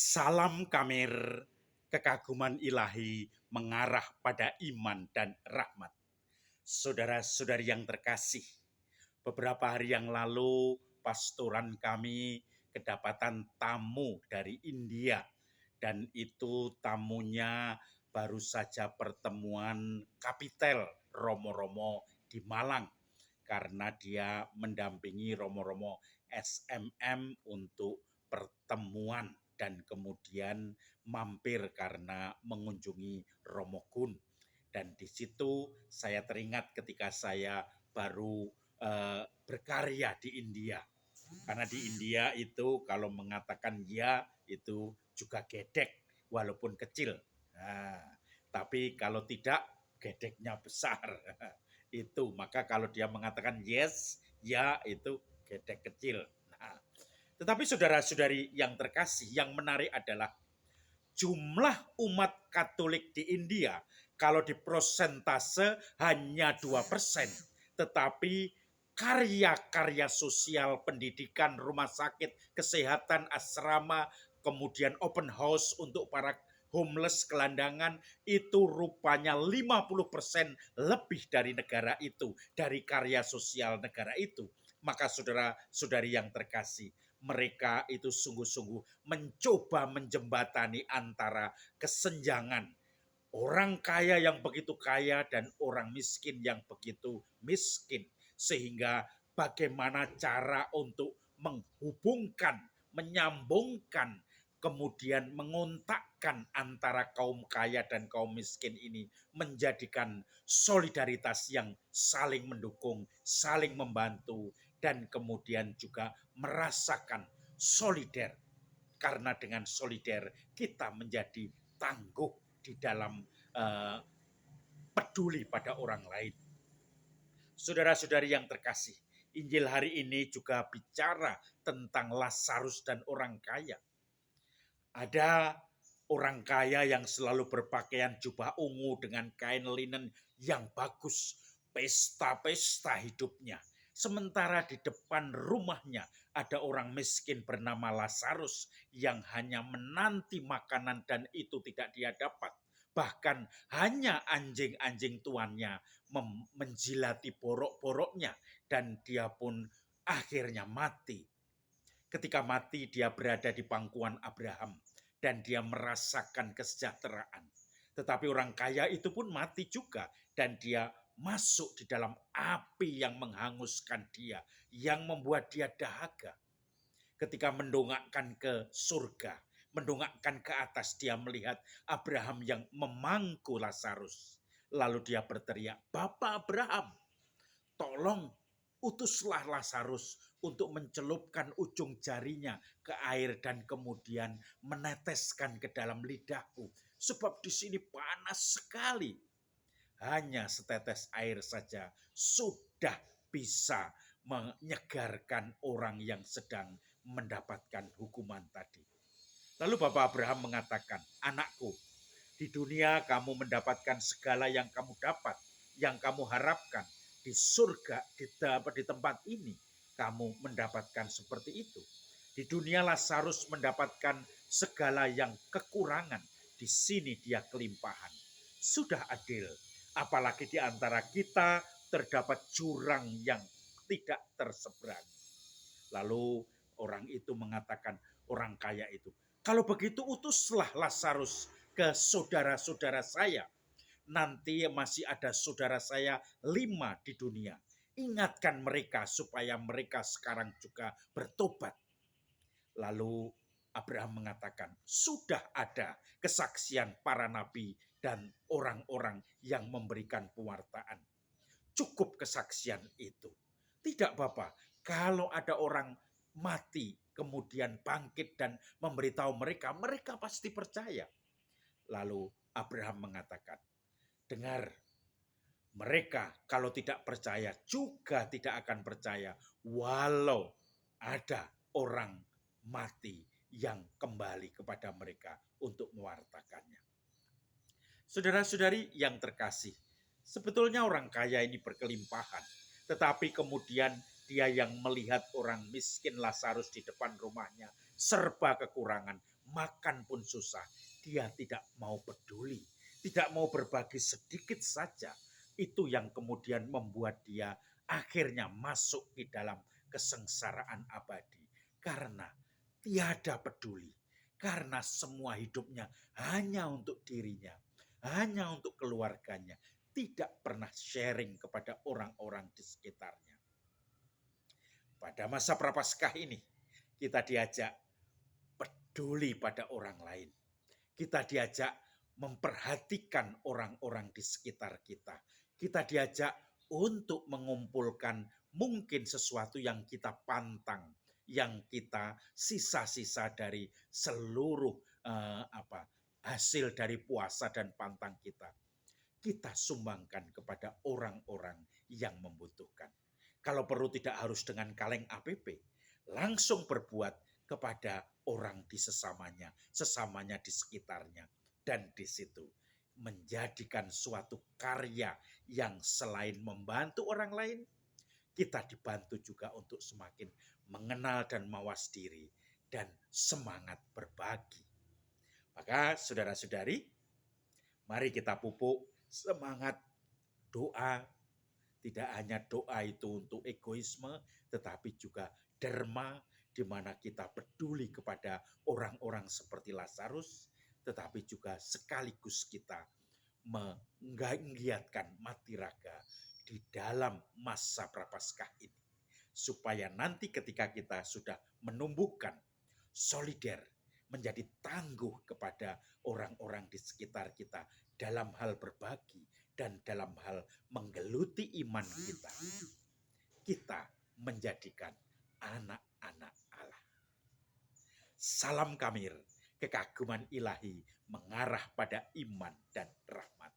Salam Kamir, kekaguman ilahi mengarah pada iman dan rahmat. Saudara-saudari yang terkasih, beberapa hari yang lalu pastoran kami kedapatan tamu dari India, dan itu tamunya baru saja pertemuan Kapitel Romo-Romo di Malang, karena dia mendampingi Romo-Romo SMM untuk pertemuan dan kemudian mampir karena mengunjungi Romo Gun. Dan di situ saya teringat ketika saya baru berkarya di India. Karena di India itu kalau mengatakan ya itu juga gedek walaupun kecil. Nah, tapi kalau tidak gedeknya besar. Itu maka kalau dia mengatakan yes, ya itu gedek kecil. Nah, tetapi saudara-saudari yang terkasih, yang menarik adalah jumlah umat Katolik di India kalau di prosentase hanya 2%, tetapi karya-karya sosial, pendidikan, rumah sakit, kesehatan, asrama, kemudian open house untuk para homeless, gelandangan, itu rupanya 50% lebih dari negara itu, dari karya sosial negara itu. Maka saudara-saudari yang terkasih, mereka itu sungguh-sungguh mencoba menjembatani antara kesenjangan orang kaya yang begitu kaya dan orang miskin yang begitu miskin. Sehingga bagaimana cara untuk menghubungkan, menyambungkan, kemudian mengontakkan antara kaum kaya dan kaum miskin ini, menjadikan solidaritas yang saling mendukung, saling membantu, dan kemudian juga merasakan solider. Karena dengan solider kita menjadi tangguh di dalam uh, peduli pada orang lain. Saudara-saudari yang terkasih, Injil hari ini juga bicara tentang Lazarus dan orang kaya. Ada orang kaya yang selalu berpakaian jubah ungu dengan kain linen yang bagus, pesta-pesta hidupnya. Sementara di depan rumahnya ada orang miskin bernama Lazarus yang hanya menanti makanan dan itu tidak dia dapat. Bahkan hanya anjing-anjing tuannya menjilati borok-boroknya dan dia pun akhirnya mati. Ketika mati dia berada di pangkuan Abraham dan dia merasakan kesejahteraan. Tetapi orang kaya itu pun mati juga dan dia masuk di dalam api yang menghanguskan dia, yang membuat dia dahaga. Ketika mendongakkan ke surga, mendongakkan ke atas, dia melihat Abraham yang memangku Lazarus. Lalu dia berteriak, "Bapak Abraham, tolong utuslah Lazarus untuk mencelupkan ujung jarinya ke air dan kemudian meneteskan ke dalam lidahku. Sebab di sini panas sekali." Hanya setetes air saja sudah bisa menyegarkan orang yang sedang mendapatkan hukuman tadi. Lalu Bapak Abraham mengatakan, "Anakku, di dunia kamu mendapatkan segala yang kamu dapat, yang kamu harapkan. Di surga, di tempat ini, kamu mendapatkan seperti itu. Di dunia Lazarus mendapatkan segala yang kekurangan. Di sini dia kelimpahan. Sudah adil. Apalagi di antara kita terdapat jurang yang tidak terseberangi." Lalu orang itu mengatakan, orang kaya itu, "Kalau begitu utuslah Lazarus ke saudara-saudara saya. Nanti masih ada saudara saya 5 di dunia. Ingatkan mereka supaya mereka sekarang juga bertobat." Lalu Abraham mengatakan, sudah ada kesaksian para nabi dan orang-orang yang memberikan pewartaan. Cukup kesaksian itu. Tidak Bapak, kalau ada orang mati kemudian bangkit dan memberitahu mereka, mereka pasti percaya. Lalu Abraham mengatakan, dengar, mereka kalau tidak percaya juga tidak akan percaya walau ada orang mati yang kembali kepada mereka untuk mewartakannya. Saudara-saudari yang terkasih, sebetulnya orang kaya ini berkelimpahan, tetapi kemudian dia yang melihat orang miskin Lazarus di depan rumahnya serba kekurangan, makan pun susah, dia tidak mau peduli, tidak mau berbagi sedikit saja. Itu yang kemudian membuat dia akhirnya masuk di dalam kesengsaraan abadi. Karena tiada peduli, karena semua hidupnya hanya untuk dirinya, hanya untuk keluarganya, tidak pernah sharing kepada orang-orang di sekitarnya. Pada masa Prapaskah ini, kita diajak peduli pada orang lain. Kita diajak memperhatikan orang-orang di sekitar kita. Kita diajak untuk mengumpulkan mungkin sesuatu yang kita pantang, yang kita sisa-sisa dari seluruh hasil dari puasa dan pantang kita. Kita sumbangkan kepada orang-orang yang membutuhkan. Kalau perlu tidak harus dengan kaleng APP, langsung berbuat kepada orang di sesamanya di sekitarnya. Dan di situ menjadikan suatu karya yang selain membantu orang lain, kita dibantu juga untuk semakin mengenal dan mawas diri dan semangat berbagi. Maka saudara-saudari, mari kita pupuk semangat doa. Tidak hanya doa itu untuk egoisme, tetapi juga derma, di mana kita peduli kepada orang-orang seperti Lazarus, tetapi juga sekaligus kita menggiatkan mati raga di dalam masa Prapaskah ini. Supaya nanti ketika kita sudah menumbuhkan solider, menjadi tangguh kepada orang-orang di sekitar kita dalam hal berbagi dan dalam hal menggeluti iman kita, kita menjadikan anak-anak Allah. Salam Kamir, kekaguman ilahi mengarah pada iman dan rahmat.